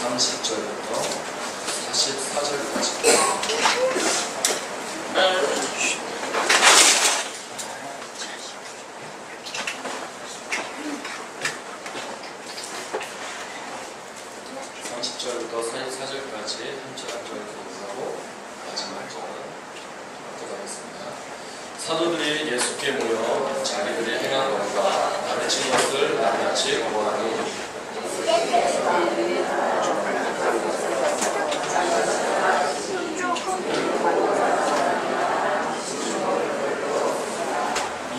30절부터 44절까지. 절부터 44절까지 한 절 한 절 기록하고 마지막 절은 기도하겠습니다. 사도들이 예수께 모여 자기들이 행한 것과 가르친 것을 낱낱이 고하니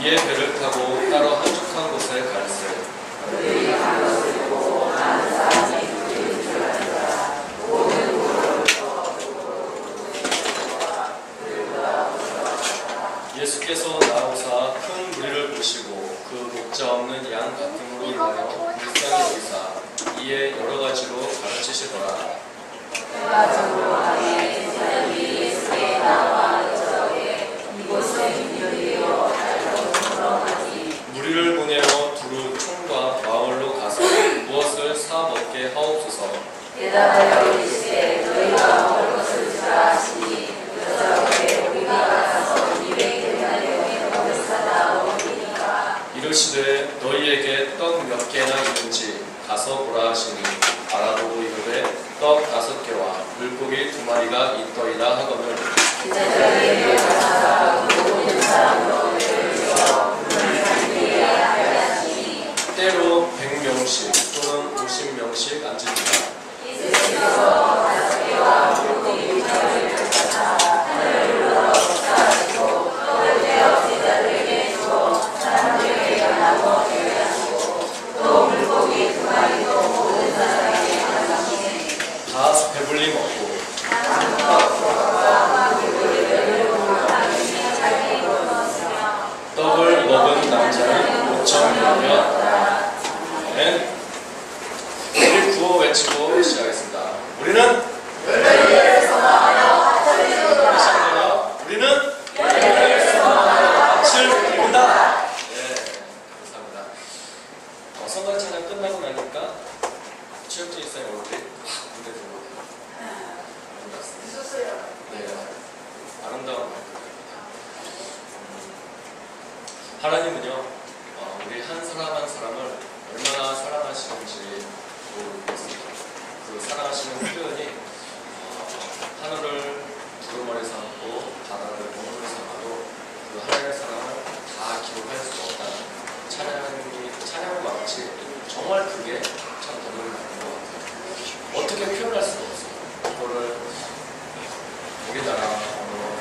이에 배를 타고 따로 한적한 곳에 갈새 예수께서 나오사 큰 무리를 보시고 그 목자 없는 양 같음으로 인하여 불쌍히 여기사 이에 여러 가지로 가르치시더라. 무리를 보내어 두루 총과 마을로 가서 무엇을 사 먹게 하옵소서. 대답하여 이르시되 너희가 먹을 것을 주라 하시니 여자에게 우리가 가서 200데나리온의 떡을 사다 먹으리니까. 이르시되 너희에게 떡 몇 개나 있는지 가서 보라 하시니 알아보고 이르되 떡 5개와 물고기 2마리가 있더이다 하거늘 제자들에게 가서 보고 있는 사람으로 데려주어 물을 담기에 하려 하시니 때로 100명씩 또는 50명씩 앉으니라. 예수께서 5개와 물고기 2마리를 가져다 하늘을 열어 축사하시고 떡을 떼어 제자들에게 주어 사람들에게 나눠 주게 하시고 또 물고기 2마리도 모든 사람에게 나누시니 다 배불리 먹고 떡을 먹은 남자는 5,000명이었다. 네. 우리 구호 외치고 시작하겠습니다. 우리는 열매를 선하여 우리는 열매를 선하여 밭을 이룬다. 네, 감사합니다. 선거 찬양 끝나고 나니까 최혁진 이사님 얼굴이 확 무대 들어오고 아름답습니다. 네, 아름다운 말씀입니다. 하나님은요, 우리 한 사람 한 사람을 얼마나 사랑하시는지 모르겠습니다. 그 사랑하시는 표현이 하늘을 구름아래 삼고 바다를 몸으로 삼아도 그 하나님의 사랑을 다 기록할 수 없다는 찬양을 마치 정말 그게 참 너무 많은 것 같아요. 어떻게 표현할 수가 없어요. 그거를 우리나라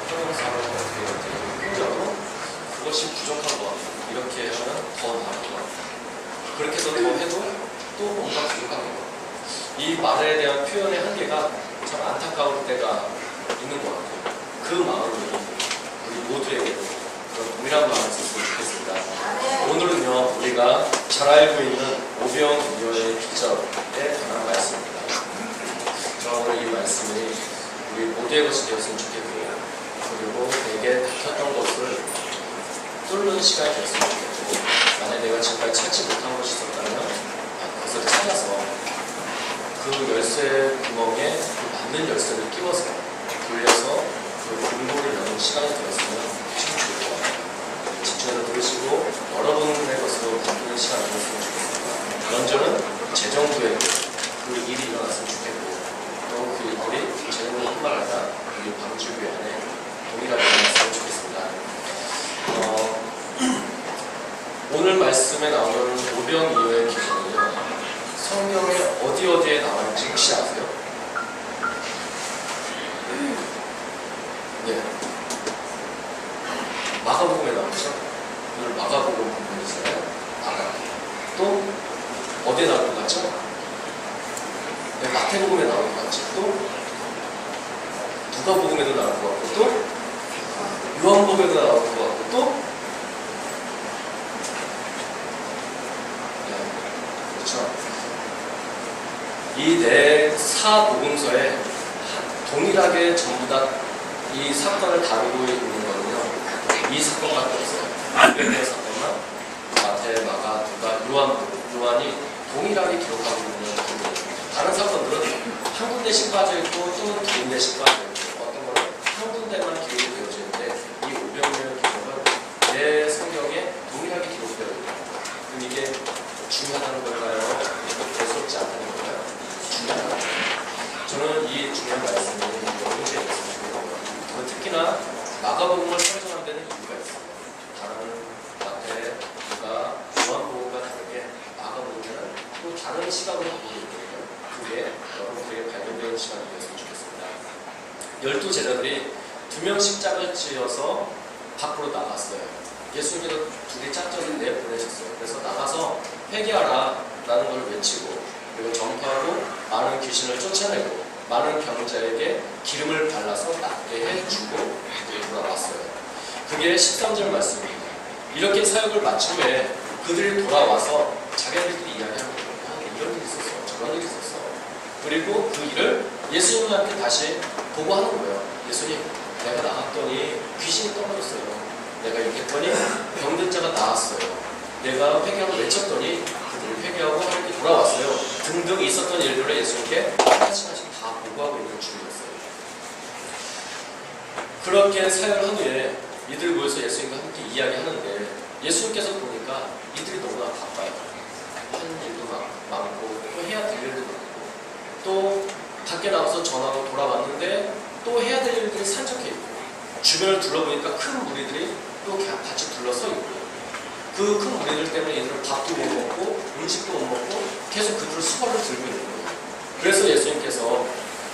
형용사로 어떻게 표현해도 그것이 부족한 것 같아요. 이렇게 하면 더 나을 것 같아요. 그렇게 해서 더 해도 또 뭔가 부족한 것 같아요. 이 말에 대한 표현의 한계가 참 안타까울 때가 있는 것 같아요. 그 마음을 우리 모두에게도 그런 동일한 마음을 썼으면 좋겠습니다. 오늘은요, 우리가 잘 알고 있는 오병이어의 기적에 관한 말씀입니다. 저 오늘 이 말씀이 우리 모두의 것이 되었으면 좋겠고요. 그리고 내게 닫혔던 것을 뚫는 시간이 되었으면 좋겠고, 만약 내가 지금까지 찾지 못한 것이 있었다면 그것을 찾아서 그 열쇠 구멍에 그 맞는 열쇠를 끼워서 돌려서 그 공고를 여는 시간이 되었으면 참 좋을 것 같아요. 집중해서 들으시고 여러분의 것으로 바꾸는 시간이 되었으면 좋겠습니다. 먼저는 재정부에 그 일이 일어났으면 좋겠고, 또 그 일들이 재정부뿐만 아니라 우리 광주교회 안에 동일하게 일어났으면 좋겠습니다. 오늘 말씀에 나오는 오병이어의 기적은요, 성경에 어디에 나왔는지 혹시 아세요? 네. 마가복음에 나오죠? 오늘 마가복음 부분이잖아요. 마가. 또 어디에 나올 것 같죠? 네, 마태복음에 나올 것 같죠? 또 누가복음에도 나올 것 같고, 또 요한복음에도 나올 것 같고, 또 이 네 사복음서에 동일하게 전부 다 이 사건을 다루고 있는 거는요, 이 사건밖에 없어요. 베드로 사건만 마태, 마가, 누가, 요한이 동일하게 기록하고 있는 부분입니다. 다른 사건들은 대씩 빠져있고 또는 2군데씩 빠져있고 어떤 거는 한 군데만 기록이 되어져 있는데 이 500명의 기록은 내 성경에 동일하게 기록되어 있다. 그럼 이게 중요하다는 걸까요? 대수롭지 않다는 걸까요? 중요하다. 저는 이 중요한 말씀이 여러 개에 있습니다. 특히나 마가복음을 설정한 데는 이유가 있습니다. 다른 마태, 누가, 요한복음과 다르게 마가복음은 또 다른 시각으로 보고 있거든요. 그게 여러분들에게 발견되는 시간이 되었으면 좋겠습니다. 12제자들이 2명씩 짝을 지어서 밖으로 나갔어요. 예수님께서 둘이 짝짝이 내보내셨어요. 그래서 나가서 회개하라 라는 걸 외치고 그리고 전파하고 많은 귀신을 쫓아내고 많은 병자에게 기름을 발라서 낫게 해주고 돌아왔어요. 그게 13절 말씀입니다. 이렇게 사역을 마친 후에 그들이 돌아와서 자기들끼리 이야기하는 거예요. 이런 일이 있었어. 저런 일이 있었어. 그리고 그 일을 예수님한테 다시 보고하는 거예요. 예수님, 내가 나갔더니 귀신이 떠나졌어요. 내가 이렇게 했더니 병든 자가 나았어요. 내가 회개하고 외쳤더니 그들이 회개하고 하나님께 돌아왔어요. 등등 있었던 일들을 예수님께 하나씩 다 보고하고 있는 중이었어요. 그렇게 사역을 한 후에 이들이 모여서 예수님과 함께 이야기하는데 예수님께서 보니까 이들이 너무나 바빠요. 하는 일도 많고 또 해야 될 일도 많고 또 밖에 나가서 전하고 돌아왔는데 또 해야 될 일들이 산적해 있고 주변을 둘러보니까 큰 무리들이 또 같이 둘러서 있고 그 큰 무리들 때문에 이들은 밥도 못 먹고 음식도 못 먹고 계속 그들을 수발을 들고 있는 거예요. 그래서 예수님께서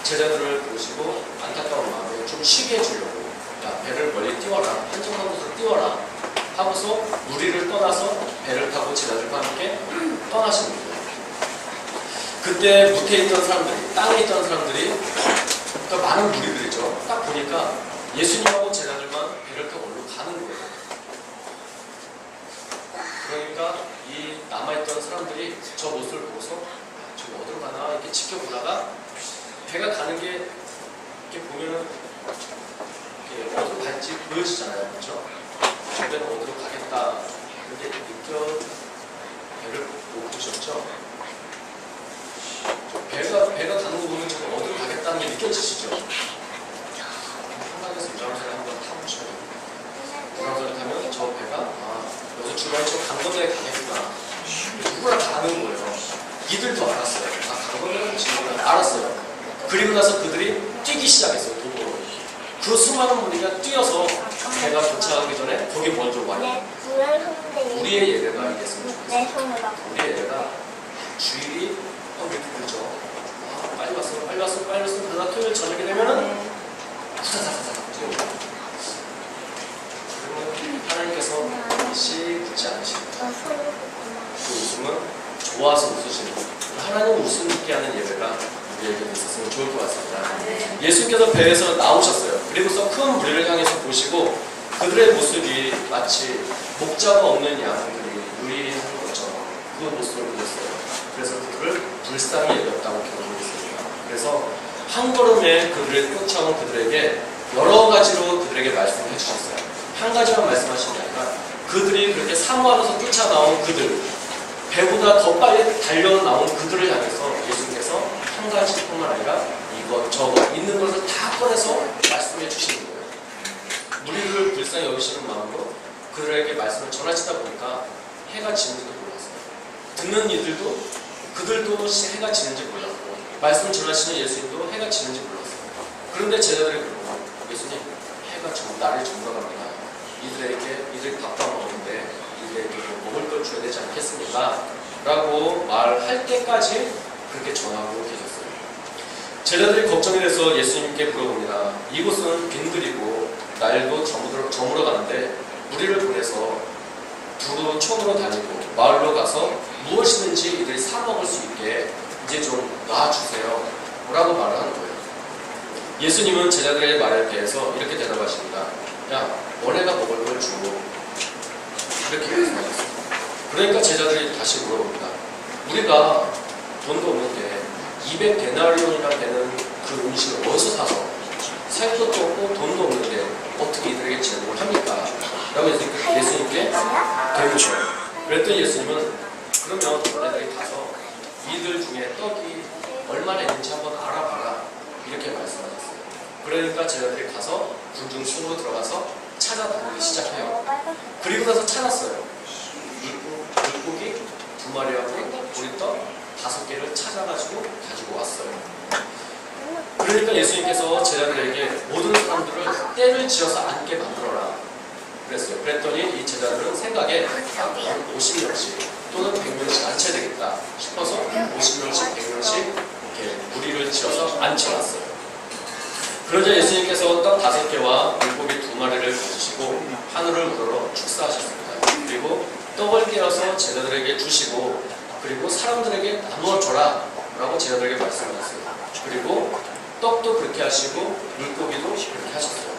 제자들을 보시고 안타까운 마음에 좀 쉬게 해주려고 야, 배를 멀리 띄워라, 한적한 곳으로 띄워라 하고서 무리를 떠나서 배를 타고 제자들과 함께 떠나신 거예요. 그때 무태에 있던 사람들이, 땅에 있던 사람들이 그러니까 많은 무리들이죠. 딱 보니까 예수님하고 제자들만 배를 타고 올라 가는 거예요. 그러니까 이 남아있던 사람들이 저 모습을 보고서 저기 어디로 가나 이렇게 지켜보다가 배가 가는 게 이렇게 보면은 이렇게 어디로 갈지 보여지잖아요. 그렇죠? 저 배는 어디로 가겠다. 근데 배를 못 보셨죠? 배가 가는 거 보면 저는 어디로 가겠다는 게 느껴지시죠? 한강에서 유람선을 한번 타보셔야 됩니다. 유람선을 타면 저 배가 여기서 출발해 저 강건도에 가겠구나. 누구나 다 아는 거예요. 이들도 알았어요. 강건도는 지금 알았어요. 그리고 나서 그들이 뛰기 시작했어요. 도보로. 그 수많은 무리가 뛰어서 배가 도착하기 전에 거기 먼저 와요. 우리의 예배가 이랬으면 좋겠어요. 우리의 예배가 주일이 이렇게 되죠. 빨리 왔어. 그러다 토요일 저녁이 되면은 후다다다다 뛰어오고. 그러면 하나님께서 일시 굳지 않으십니다. 그 웃음은 좋아서 웃으시는 하나님 웃음 있게 하는 예배가 우리에게 있었으면 좋을 것 같습니다. 예수님께서 배에서 나오셨어요. 그리고서 큰 무리를 향해서 보시고 그들의 모습이 마치 목자가 없는 양들이 유리한 것처럼 그 모습을 보셨어요. 그래서 그들을 불쌍히 여겼다고 기록했습니다. 그래서 한 걸음에 그들을 쫓아온 그들에게 여러 가지로 그들에게 말씀을 해주셨어요. 한 가지만 말씀하신 게 아니라 그들이 그렇게 사모하면서 쫓아나온 그들, 배보다 더 빨리 달려나온 그들을 향해서 예수님께서 한 가지뿐만 아니라 이것 저것 있는 것을 다 꺼내서 말씀해 주시는 거예요. 무리를 불쌍히 여기시는 마음으로 그들에게 말씀을 전하시다 보니까 해가 지는지도 몰랐어요. 듣는 이들도 그들도 해가 지는지 몰랐고 말씀을 전하시는 예수님도 해가 지는지 몰랐어요. 그런데 제자들이 그러고 예수님 해가 날이 저물어갑니다. 이들이 밥도 안 먹는데 이들에게 먹을 걸 줘야 되지 않겠습니까? 라고 말할 때까지 그렇게 전하고 계셨어요. 제자들이 걱정이 돼서 예수님께 물어봅니다. 이곳은 빈들이고 날도 저물어 가는데 우리를 보내서 두루 촌으로 다니고 마을로 가서 무엇이든지 이들이 사 먹을 수 있게 이제 좀 놔주세요 라고 말을 하는 거예요. 예수님은 제자들의 말에 대해서 이렇게 대답하십니다. 야, 너네가 먹을 걸 줘. 이렇게 말씀하셨어요. 그러니까 제자들이 다시 물어봅니다. 우리가 돈도 없는데 200데나리온이나 되는 그 음식을 어디서 사서 살 것도 없고 돈도 없는데 어떻게 이들에게 제공을 합니까? 라고 예수님께 대묻죠. 그랬더니 예수님은 그러면 너네들이 가서 이들 중에 떡이 얼마나 있는지 한번 알아봐라. 이렇게 말씀하셨어요. 그러니까 제자들이 가서 군중 속으로 들어가서 찾아다니기 시작해요. 그리고 나서 찾았어요. 물고기 2마리하고 보리떡 5개를 찾아가지고 가지고 왔어요. 그러니까 예수님께서 제자들에게 모든 사람들을 떼를 지어서 앉게 만들어라 그랬어요. 그랬더니 이 제자들은 생각에 50명씩 또는 100명씩 앉혀야 되겠다 싶어서 50명씩 100명씩 이렇게 무리를 지어서 앉혀놨어요. 그러자 예수님께서 떡 5개와 물고기 2마리를 가지시고 하늘을 우러러 축사하셨습니다. 그리고 떡을 떼어서 제자들에게 주시고 그리고 사람들에게 나누어 줘라 라고 제자들에게 말씀하셨어요. 그리고 떡도 그렇게 하시고 물고기도 그렇게 하셨어요.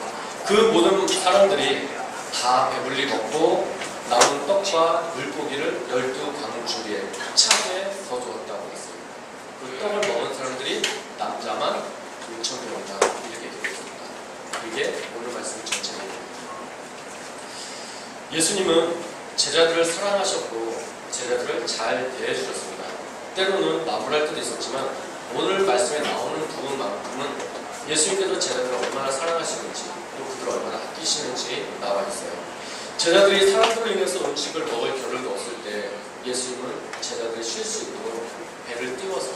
그 모든 사람들이 다 배불리 먹고 남은 떡과 물고기를 12가문 주리에 차게 거두었다고 했어요. 그 떡을 먹은 사람들이 남자만 6,000명이다 이렇게 되었습니다. 이게 오늘 말씀 전체입니다. 예수님은 제자들을 사랑하셨고 제자들을 잘 대해주셨습니다. 때로는 나무랄 때도 있었지만 오늘 말씀에 나오는 부분만큼은 예수님께서 제자들을 얼마나 사랑하시는지 또 그들을 얼마나 아끼시는지 나와 있어요. 제자들이 사람들로 인해서 음식을 먹을 겨를도 없을 때 예수님은 제자들이 쉴 수 있도록 배를 띄워서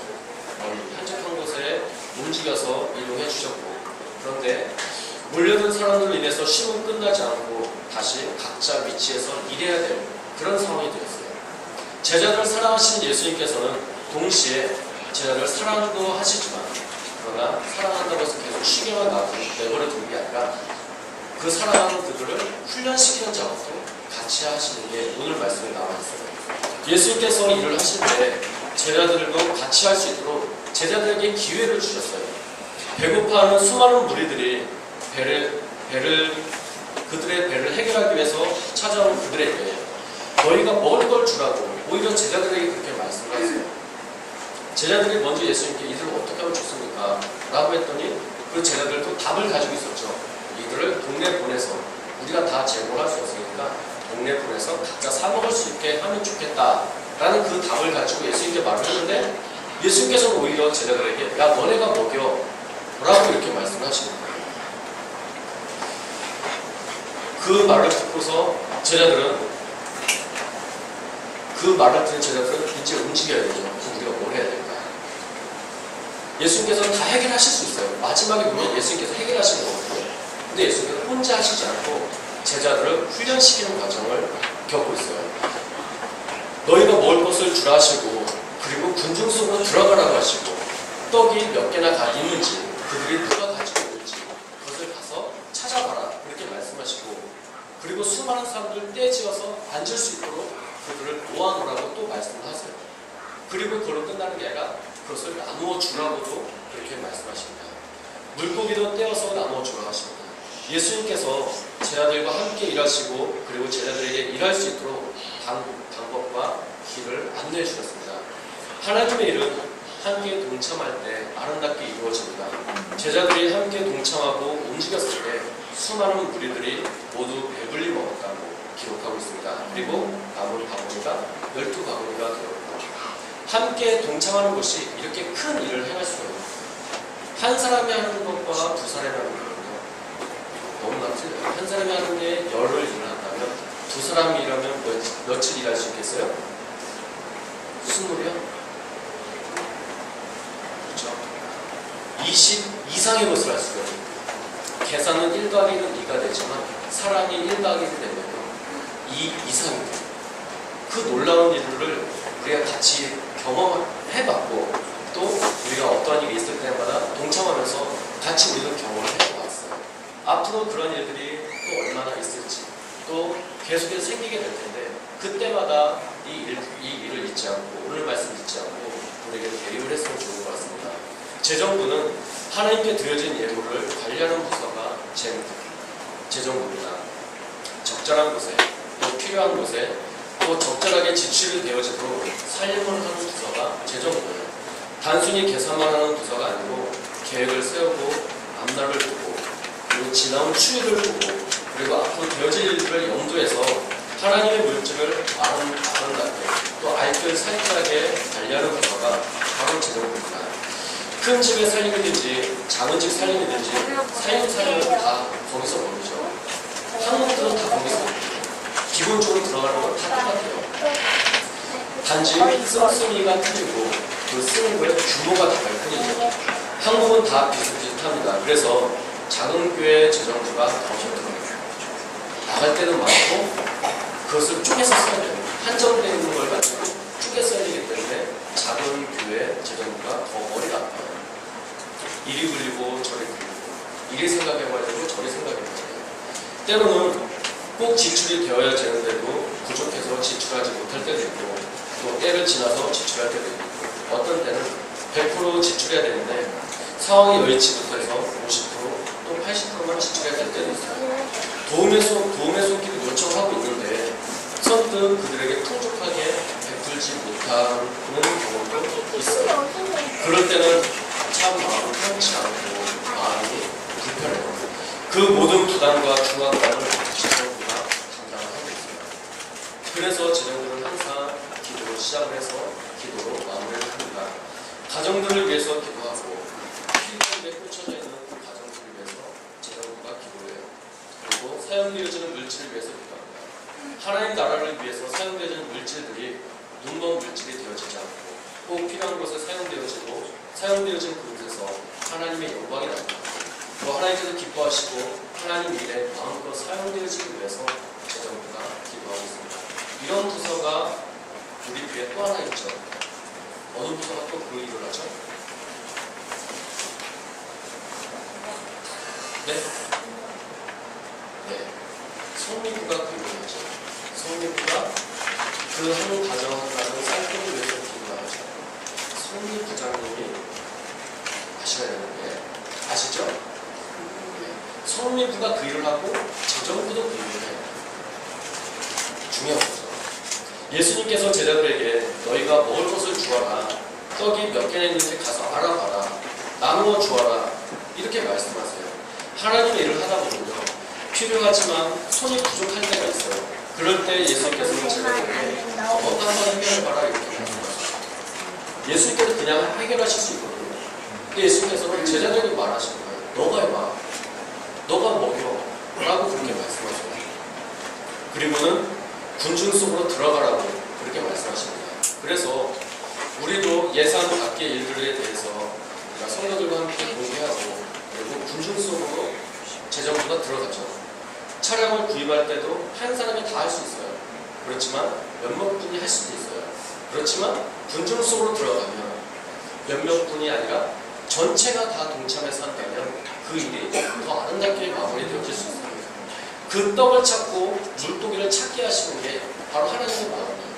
멀리 한적한 곳에 움직여서 이동해 주셨고 그런데 몰려든 사람들로 인해서 쉼은 끝나지 않고 다시 각자 위치에서 일해야 되는 그런 상황이 되었어요. 제자들을 사랑하시는 예수님께서는 동시에 제자들을 사랑도 하시지만 그러나 사랑한다고 해서 계속 쉬게만 내버려 두는 게 아니라 그 사랑하는 그들을 훈련시키는 작업도 같이 하시는 게 오늘 말씀에 나와 있어요. 예수님께서 일을 하실 때 제자들도 같이 할 수 있도록 제자들에게 기회를 주셨어요. 배고파하는 수많은 무리들이 그들의 배를 해결하기 위해서 찾아온 그들에게 너희가 먹을 걸 주라고 오히려 제자들에게 그렇게 말씀을 하세요. 제자들이 먼저 예수님께 이들을 어떻게 하면 좋습니까? 라고 했더니 그 제자들도 답을 가지고 있었죠. 이들을 동네 보내서 우리가 다 제공할 수 없으니까 동네 보내서 각자 사 먹을 수 있게 하면 좋겠다 라는 그 답을 가지고 예수님께 말을 했는데 예수님께서는 오히려 제자들에게 야 너네가 먹여 라고 이렇게 말씀을 하시는 거예요. 그 말을 듣고서 그 말을 듣는 제자들은 이제 움직여야 되죠. 그럼 우리가 뭘 해야 될까? 예수님께서 다 해결하실 수 있어요. 마지막에 보면 예수님께서 해결하시는 거거든요. 근데 예수님께서 혼자 하시지 않고 제자들을 훈련시키는 과정을 겪고 있어요. 너희가 먹을 것을 주라 하시고 그리고 군중 속으로 들어가라고 하시고 떡이 몇 개나 있는지 그들이 누가 가지고 있는지 그것을 가서 찾아봐라 이렇게 말씀하시고 그리고 수많은 사람들을 떼지어서 앉을 수 있도록 그들을 모아놓으라고 또 말씀을 하세요. 그리고 그걸로 끝나는 게 아니라 그것을 나누어 주라고도 그렇게 말씀하십니다. 물고기도 떼어서 나누어 주라 하십니다. 예수님께서 제자들과 함께 일하시고 그리고 제자들에게 일할 수 있도록 방법과 길을 안내해 주셨습니다. 하나님의 일은 함께 동참할 때 아름답게 이루어집니다. 제자들이 함께 동참하고 움직였을 때 수많은 무리들이 모두 배불리 먹었다고 기록하고 있습니다. 그리고 남은 바구니가 12바구니가 되었고 함께 동참하는 것이 이렇게 큰 일을 행할 수가 있습니다. 한 사람이 하는 것과 두 사람이 하는 것은요 너무나 틀려요. 한 사람이 하는데 열흘 일을 한다면 두 사람이 일하면 며칠 일할 수 있겠어요? 20일이요? 그렇죠? 20 이상의 것을 할 수가 있어요. 계산은 1 더하기 1은 2가 되지만 사람이 1 더하기 1 되면 2 이상이 돼요. 그 놀라운 일들을 우리가 같이 경험해봤고 또 우리가 어떠한 일이 있을 때마다 동참하면서 같이 우리도 경험을 해보았어요. 앞으로 그런 일들이 또 얼마나 있을지 또 계속해서 생기게 될 텐데 그때마다 이 일을 잊지 않고 오늘 말씀 잊지 않고 우리에게 대립을 했으면 좋을 것 같습니다. 재정부는 하나님께 드려진 예물을 관리하는 부서가 재정부입니다. 적절한 곳에 또 필요한 곳에 또 적절하게 지출이 되어지도록 살림을 하는 부서가 재정부예요. 단순히 계산만 하는 부서가 아니고 계획을 세우고 앞날을 보고 그리고 지나온 추이를 보고 그리고 앞으로 되어질 일들을 염두해서 하나님의 물질을 아름답게 또 알뜰 살뜰하게 관리하는 부서가 바로 재정부입니다. 큰 집에 살림이든지 작은 집 살림이든지 살림은 다 거기서 벌이죠. 한국들은 다 거기서 기본적으로 들어가는 건 다 똑같아요. 단지 씀씀이가 틀리고 그 쓰는 거의 규모가 다를 뿐이죠. 한국은 다 비슷비슷합니다. 그래서 작은 교회 재정부가 더 힘들어요. 나갈 때는 많고 그것을 쪼개서 써야 돼요. 한정되어 있는 걸 가지고 쪼개 써야 되기 때문에 작은 교회 재정부가 더 머리가 아파요. 이리 굴리고 저리 굴리고 이리 생각해봐야 되고 저리 생각해봐야 돼요. 때로는 꼭 지출이 되어야 되는데도 부족해서 지출하지 못할 때도 있고 또 때를 지나서 지출할 때도 있고 어떤 때는 100% 지출해야 되는데 상황이 여의치 못해서 50%또 80%만 지출해야 될 때도 있어요. 도움의 손길을 요청하고 있는데 선뜻 그들에게 풍족하게 베풀지 못하는 경우도 있어요. 그럴 때는 참 마음이 편치 않고 마음이 불편해요. 그 모든 부담과 중압감을 재정부가 감당하고 있습니다. 그래서 재정부는 항상 기도로 시작을 해서 기도로 마무리를 합니다. 가정들을 위해서 기도하고 필요에 꽂혀져 있는 그 가정들을 위해서 재정부가 기도해요. 그리고 사용되어지는 물질을 위해서 기도합니다. 하나님 나라를 위해서 사용되어지는 물질들이 눈먼 물질이 되어지지 않고 꼭 필요한 곳에 사용되어지고 사용되어진 그곳에서 하나님의 영광이 납니다. 또 하나님께서 기뻐하시고 하나님 일에 마음껏 사용되어지기 위해서 재정부가 기도하고 있습니다. 이런 부서가 우리 교회에 또 하나 있죠. 어느 부서가 또 그 일을 하죠? 네? 네. 성리부가 그 일을 하죠. 성리부가 그 한 가정하는 쌀돈을 위해서 기도를 하죠. 성리부장님이 아셔야 되는데 아시죠? 성리부가 그 일을 하고 재정부도 그 일을 해요. 중요한 거죠. 예수님께서 제자들에게 너희가 먹을 것을 주어라, 떡이 몇 개나 있는지 가서 알아봐라, 나누어 주어라 이렇게 말씀하세요. 하나님의 일을 하다 보면요 필요하지만 손이 부족할 때가 있어요. 그럴 때 예수님께서는 제자들에게 어떤 걸 해결해봐라 이렇게 말씀하세요. 예수님께서 그냥 해결하실 수 있거든요. 근데 예수님께서는 제자들에게 말하시는 거예요. 너가 해봐. 너가 먹여. 라고 그렇게 말씀하셔요. 그리고는 군중 속으로 들어가라고 그렇게 말씀하십니다. 그래서 우리도 예산 밖의 일들에 대해서 성도들과 함께 공개하고 그리고 군중 속으로 재정부가 들어가죠. 차량을 구입할 때도 한 사람이 다 할 수 있어요. 그렇지만 몇몇 분이 할 수도 있어요. 그렇지만 군중 속으로 들어가면 몇몇 분이 아니라 전체가 다 동참해서 한다면 그 일이 더 아름답게 마무리되어질 수 있습니다. 그 떡을 찾고 물고기를 찾게 하시는 게 바로 하나님의 마음이에요.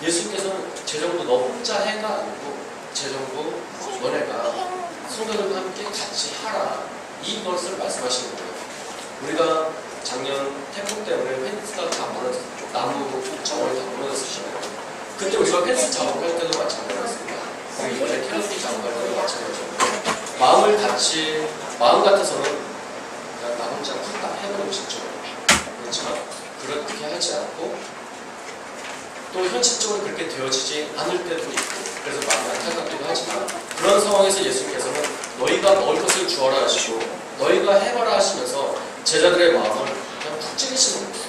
예수님께서는 재정부 너 혼자 해가 아니고 재정부 너네가 성도들과 함께 같이 하라 이것을 말씀하시는 거예요. 우리가 작년 태풍 때문에 펜스가 다 무너졌어요. 나무 정원이 다 무너졌었잖아요. 그때 우리가 펜스 작업할 때도 마찬가지였습니다. 우리 이번에 캐럿이 작업할 때도 마찬가지였고 마음 같아서는 그냥 나 혼자 후딱 해보고 싶죠. 그렇지만 그렇게 하지 않고 또 현실적으로 그렇게 되어지지 않을 때도 있고 그래서 마음이 안타깝기도 하지만 그런 상황에서 예수님께서는 너희가 먹을 것을 주어라 하시고 너희가 해봐라 하시면서 제자들의 마음을 그냥 푹 찌르시는 거예요.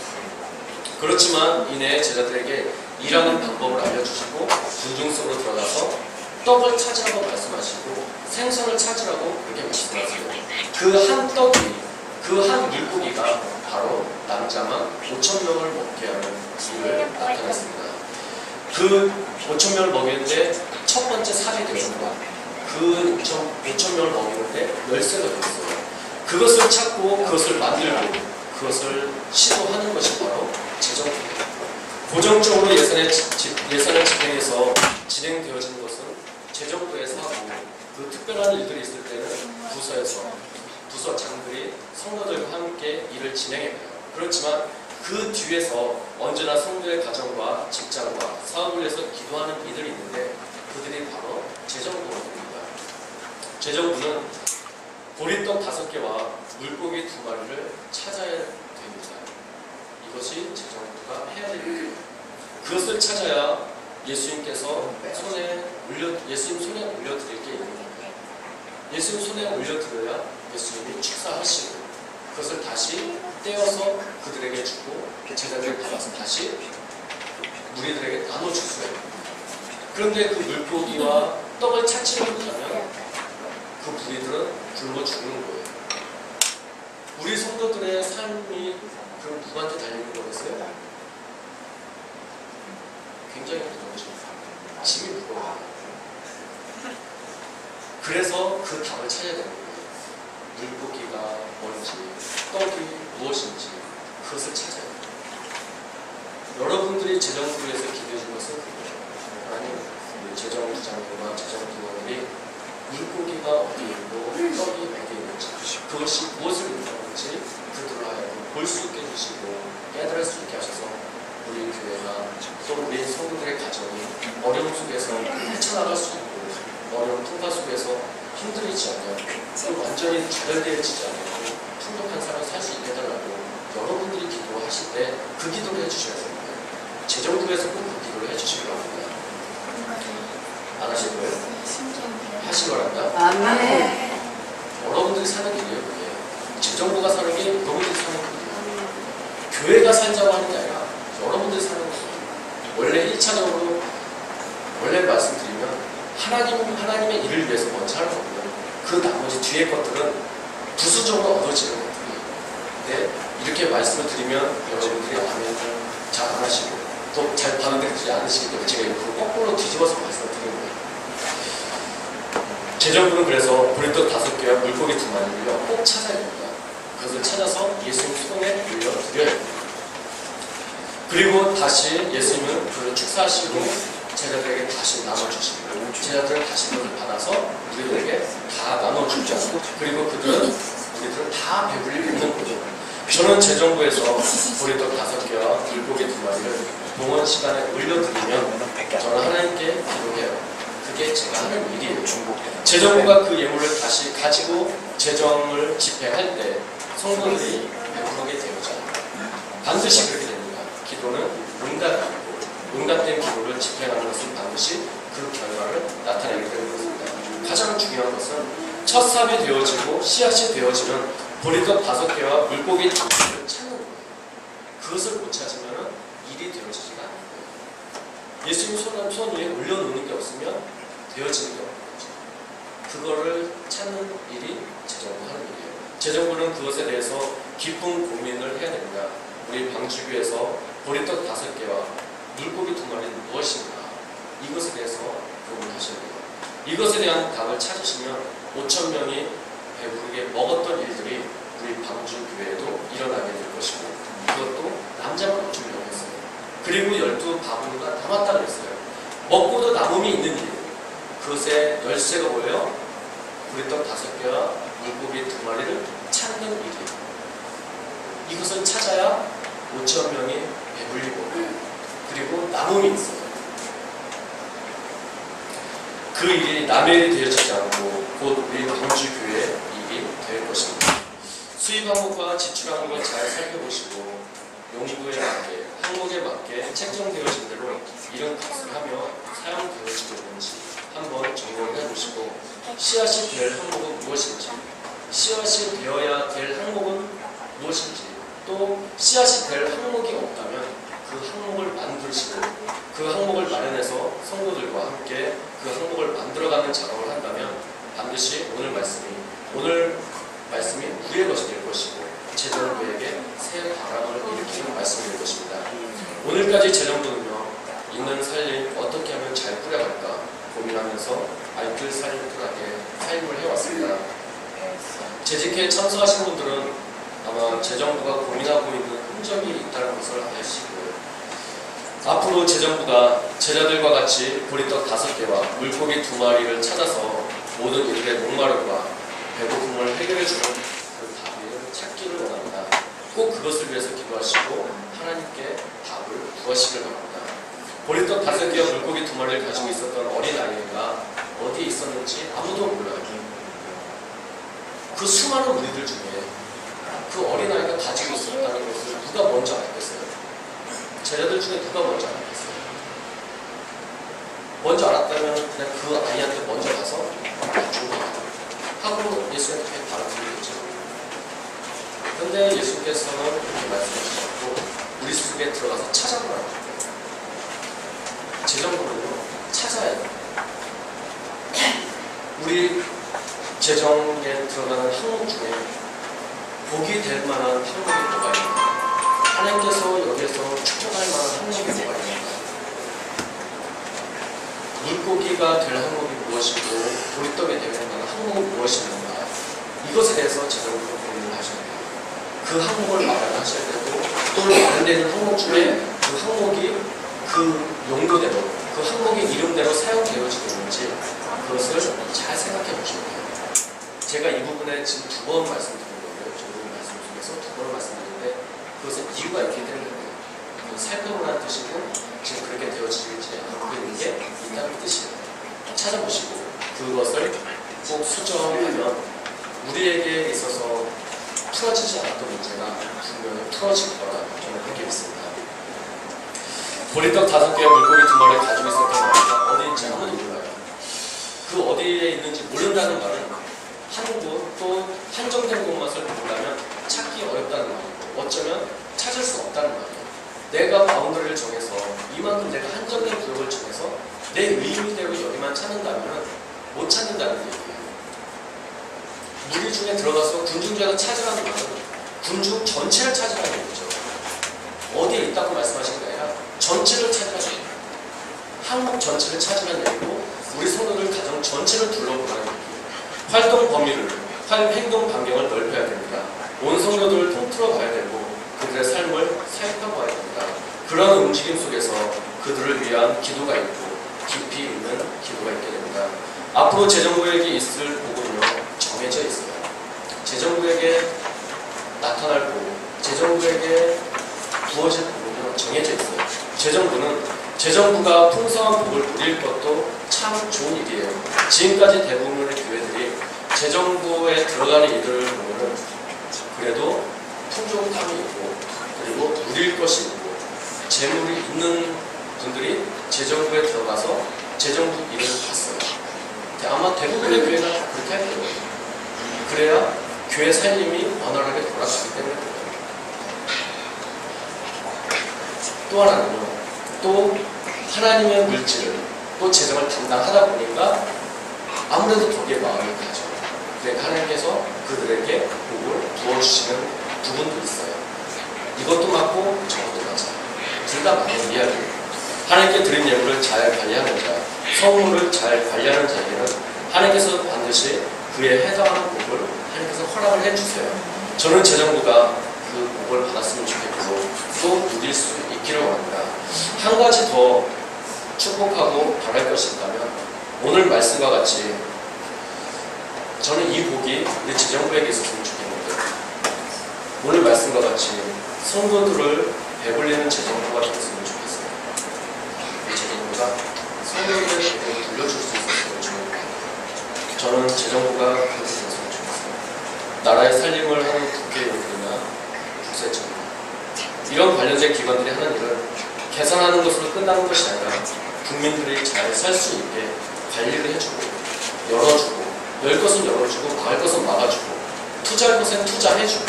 그렇지만 이내 제자들에게 일하는 방법을 알려주시고 군중 속으로 들어가서 떡을 찾으라고 말씀하시고 생선을 찾으라고 그렇게 말씀하세요. 그 한 떡이 그 한 물고기가 바로 남자만 5,000명을 먹게 하는 일을 나타냈습니다. 그 5,000명을 먹이는데 첫 번째 살이 되었습니다. 그 5,000명을 먹이는데 열쇠가 되었어요. 그것을 찾고 그것을 만들고 그것을 시도하는 것이 바로 재정부입니다. 고정적으로 예산을 집행해서 진행되어지는 것은 재정부에서 하고 그 특별한 일들이 있을 때는 부서 장들이 성도들과 함께 일을 진행해요. 그렇지만 그 뒤에서 언제나 성도의 가정과 직장과 사업을 위해서 기도하는 이들이 있는데 그들이 바로 재정부입니다. 재정부는 보리떡 5개와 물고기 2마리를 찾아야 됩니다. 이것이 재정부가 해야 될 일이에요. 그것을 찾아야 예수님 손에 올려드릴 게 있는 겁니다. 예수님 손에 올려드려야 예수님이 축사하시고 그것을 다시 떼어서 그들에게 주고 제자들이 받아서 다시 무리들에게 나눠줄 수가 있는 거예요. 그런데 그 물고기와 떡을 찾지 못하면 그 무리들은 굶어 죽는 거예요. 우리 성도들의 삶이 그럼 누구한테 달리는 거겠어요? 굉장히 무거워져. 짐이 무거워요. 그래서 그 답을 찾아야 되는 거예요. 물고기가 뭔지, 떡이 무엇인지 그것을 찾아야 돼요. 여러분들이 재정부에서 기도해 준 것은 그거예요. 하나님, 우리 재정부장님과 재정부원들이 물고기가 어디 있고 떡이 어디 있는지 그것이 무엇을 의미하는지 그들을 하여금 볼 수 있게 해주시고 깨달을 수 있게 하셔서 우리 교회가 또 우리 성도들의 가정이 어려움 속에서 헤쳐나갈 수 있고 어려운 통과 속에서 힘들이지 않고 또 완전히 좌절되어지지 않고 풍족한 삶을 살 수 있게 해달라고 여러분들이 기도하실 때 그 기도를 해주셔야 됩니다. 재정부에서 꼭 그 기도를 해주시기 바랍니다. 안 하실 거예요? 하시기 바랍니다. 아멘. 여러분들이 사는 길이에요. 그게 재정부가 사는 게 여러분들이 사는 길이에요. 교회가 살자고 하는 게 아니라 여러분들이 사는 거예요. 원래 1차적으로 원래 말씀드리면 하나님의 일을 위해서 먼저 하는 거고요. 그 나머지 뒤에 것들은 부수적으로 얻어지는 것들이에요. 근데 이렇게 말씀을 드리면 여러분들이 아멘을 잘 안 하시고 또 잘 받아들이지 않으시기 때문에 제가 이거 거꾸로 뒤집어서 말씀을 드리는 거예요. 재정부는 그래서 보리떡 5개와 물고기 2마리를요 꼭 찾아야 됩니다. 그것을 찾아서 예수님 손에 올려드려야 됩니다. 그리고 다시 예수님은 그를 축사하시고 제자들에게 다시 나눠주시고 제자들은 다시 그것을 받아서 우리들에게 다 나눠주죠. 그리고 우리들은 다 배불리 먹는 거죠. 저는 재정부에서 보리떡 5개와 물고기 2마리를 봉헌 시간에 올려드리면 저는 하나님께 기도해요. 그게 제가 하는 일이에요. 재정부가 그 예물을 다시 가지고 재정을 집행할 때 성도들이 배부르게 되죠. 반드시 그렇게 됩니다. 기도는 응답이고 응답된 기도를 집행하는 것은 반드시 그 결과를 나타내게 되는 것입니다. 가장 중요한 것은 첫 삽이 되어지고 씨앗이 되어지는 보리떡 5개와 물고기 2마리를 찾는 거예요. 그것을 못 찾으면 일이 되어지지가 않는 거예요. 예수님 손 위에 올려놓는 게 없으면 되어지는 게 없는 거죠. 그거를 찾는 일이 재정부 하는 일이에요. 재정부는 그것에 대해서 깊은 고민을 해야 됩니다. 우리 방주교에서 보리떡 5개와 물고기 2마리는 무엇인가? 이것에 대해서 고민하셔야 돼요. 이것에 대한 답을 찾으시면 5,000명이 배부르게 먹었던 일들이 우리 방주교회에도 일어나게 될 것이고 그것도 남자만 5,000명이었어요. 그리고 12바구니가 남았다 그랬어요. 먹고도 남음이 있는 일. 그것의 열쇠가 뭐예요? 보리떡 5개와 물고기 2마리를 찾는 일이에요. 이것을 찾아야 5,000명이 배불리고 그리고 남음이 있어요. 그 일이 남의 일이 되어지지 않고 곧 우리 방주교회의 일이 될 것입니다. 수입 항목과 지출 항목을 잘 살펴보시고 용도에 맞게, 항목에 맞게 책정되어진 대로 이런 값을 하며 사용되어지고 있는지 한번 점검을 해보시고 씨앗이 될 항목은 무엇인지 씨앗이 되어야 될 항목은 무엇인지 또 씨앗이 될 항목이 없다면 그 항목을 만드시고 그 항목을 마련해서 성도들과 함께 그 항목을 만들어가는 작업을 한다면 반드시 오늘 말씀이 우리의 것이 될 것이고 재정부에게 새 바람을 일으키는 말씀이 될 것입니다. 오늘까지 재정부는요 있는 살림 어떻게 하면 잘 꾸려갈까 고민하면서 알뜰살뜰하게 삶을 해왔습니다. 재직회에 참석하신 분들은 아마 재정부가 고민하고 있는 흔적이 있다는 것을 아시고요. 앞으로 재정부가 제자들과 같이 보리떡 5개와 물고기 2마리를 찾아서 모든 일들의 목마름과 배고픔을 해결해주는 그 답을 찾기를 원합니다. 꼭 그것을 위해서 기도하시고 하나님께 답을 구하시길 바랍니다. 보리떡 5개와 물고기 2마리를 가지고 있었던 어린아이가 어디에 있었는지 아무도 몰라요. 그 수많은 우리들 중에 그 어린아이가 가지고 있었다는 것을 누가 먼저 알겠어요? 제자들 중에 누가 먼저 알았겠어요? 먼저 알았다면 그냥 그 아이한테 먼저 가서 준 거예요. 하고 예수님께 바로 드리겠죠. 그런데 예수께서는 그렇게 말씀하셨고 우리 속에 들어가서 찾아보라고 합니다. 재정부는요, 찾아야 돼요. 우리 재정에 들어가는 항목 중에 복이 될 만한 항목이 뭐가 있는가? 하나님께서 여기에서 축복할 만한 항목이 뭐가 있는가? 물고기가 될 항목이 무엇이고 보리떡이 될 만한 항목이 무엇이 있는가? 이것에 대해서 재정부로 고민을 하셔야 돼요. 그 항목을 마련하셔야 되고 또 마련되는 항목 중에 그 항목이 그 용도대로 그 항목의 이름대로 사용되어지고 있는지 그것을 잘 생각해 보시면 돼요. 제가 이 부분에 지금 2번 말씀드린 거예요. 저번 말씀 중에서 2번을 말씀드리는데 그것은 이유가 있기 때문에 살펴보라는 뜻이고 지금 그렇게 되어지지 않고 있는 게 있다는 뜻이에요. 찾아보시고 그것을 꼭 수정하면 우리에게 있어서 풀어지지 않았던 문제가 분명히 풀어질 거라 저는 그렇게 믿습니다. 보리떡 5개와 물고기 2마리를 가지고 있었던 말이가 어디 있는지 아무도 몰라요. 그 어디에 있는지 모른다는 말은 한국 또 한정된 곳만을 본다면 찾기 어렵다는 말이고 어쩌면 찾을 수 없다는 말이에요. 내가 바운더리를 정해서 이만큼 내가 한정된 구역을 정해서 내 의미대로 여기만 찾는다면 못 찾는다는 얘기예요. 무리 중에 들어가서 군중 중에서 찾으라는 말은 군중 전체를 찾으라는 얘기죠. 어디에 있다고 말씀하신 게 아니라 전체를 찾으라는 얘기예요. 항목 전체를 찾으라는 얘기고 우리 성도들 가정 전체를 둘러보라는 얘기예요. 활동 범위를, 행동 반경을 넓혀야 됩니다. 온 성도들을 통틀어 봐야 되고 그들의 삶을 살펴봐야 됩니다. 그런 움직임 속에서 그들을 위한 기도가 있고 깊이 있는 기도가 있게 됩니다. 앞으로 재정부에게 있을 복은요 정해져 있어요. 재정부에게 나타날 복, 재정부에게 부어질 복은 정해져 있어요. 재정부가 풍성한 복을 누릴 것도 참 좋은 일이에요. 지금까지 대부분의 교회들이 재정부에 들어가는 이들을 보면은 그래도 풍족함이 있고 그리고 누릴 것이 있고 재물이 있는 분들이 재정부에 들어가서 재정부 일을 봤어요. 아마 대부분의 교회가 그렇게 할 거예요. 그래야 교회 살림이 원활하게 돌아가기 때문에 그래요. 또 하나는요. 또 하나님의 물질을 또 재정을 담당하다 보니까 아무래도 거기에 마음이 가죠. 그러니까 하나님께서 그들에게 복을 부어주시는 부분도 있어요. 이것도 맞고 저것도 맞아요. 둘 다 맞는 이야기예요. 하나님께 드린 예물을 잘 관리하는 자, 성물을 잘 관리하는 자에게는 하나님께서 반드시 그에 해당하는 복을 하나님께서 허락을 해주세요. 저는 재정부가 그 복을 받았으면 좋겠고 또 누릴 수 있기를 원합니다. 한 가지 더 축복하고 바랄 것이 있다면 오늘 말씀과 같이 저는 이 복이 우리 재정부에게 있었으면 좋겠는데 오늘 말씀과 같이 성도들을 배불리는 재정부가 되었으면 좋겠어요. 이 재정부가 성도들의 복을 불려줄 수 있었으면 좋겠어요. 저는 재정부가 그렇게 되었으면 좋겠어요. 나라의 살림을 하는 국회의원들이나 국세청 이런 관련된 기관들이 하는 일은 계산하는 것으로 끝나는 것이 아니라 국민들이 잘 살 수 있게 관리를 해주고 열어주고 열 것은 열어주고 막을 것은 막아주고 투자할 것은 투자해주고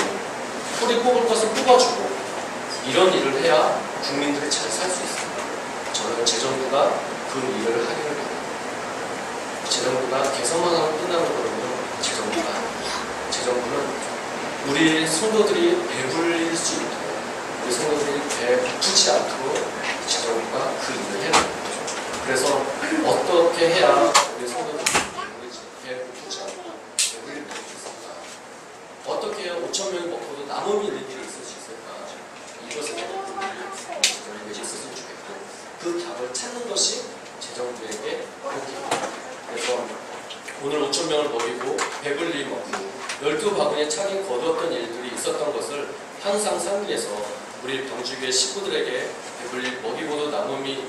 뿌리 뽑을 것은 뽑아주고 이런 일을 해야 국민들이 잘 살 수 있습니다. 저는 재정부가 그 일을 하기를 바랍니다. 재정부가 개선만 하고 끝나는 거는요 재정부가 아닙니다. 재정부는 우리 성도들이 배불릴 수 있도록 우리 성도들이 배고프지 않도록 재정부가 그 일을 해야 됩니다. 그래서 어떻게 해야 우리 성도들이 배고프지 않고 배불릴 수 있을까? 어떻게 해야 5,000명이 먹고도 남음이 있는 일이 있을 수 있을까? 이것을 재정부에게 있었으면 좋겠고 그 답을 찾는 것이 재정부에게 복입니다. 그래서 오늘 5,000명을 먹이고 배불리 먹고 12바구니에 차게 거두었던 일들이 있었던 것을 항상 상기해서 우리 병주교회 식구들에게 배불리 먹이고도 남음이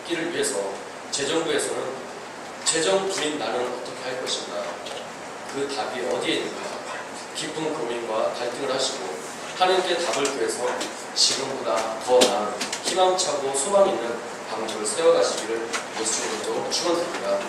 있기를 위해서 재정부에서는 재정 부인 나는 어떻게 할 것인가 그 답이 어디에 있는가 깊은 고민과 갈등을 하시고 하나님께 답을 구해서 지금보다 더 나은 희망차고 소망 있는 방법을 세워가시기를 예수님으로 축원드립니다.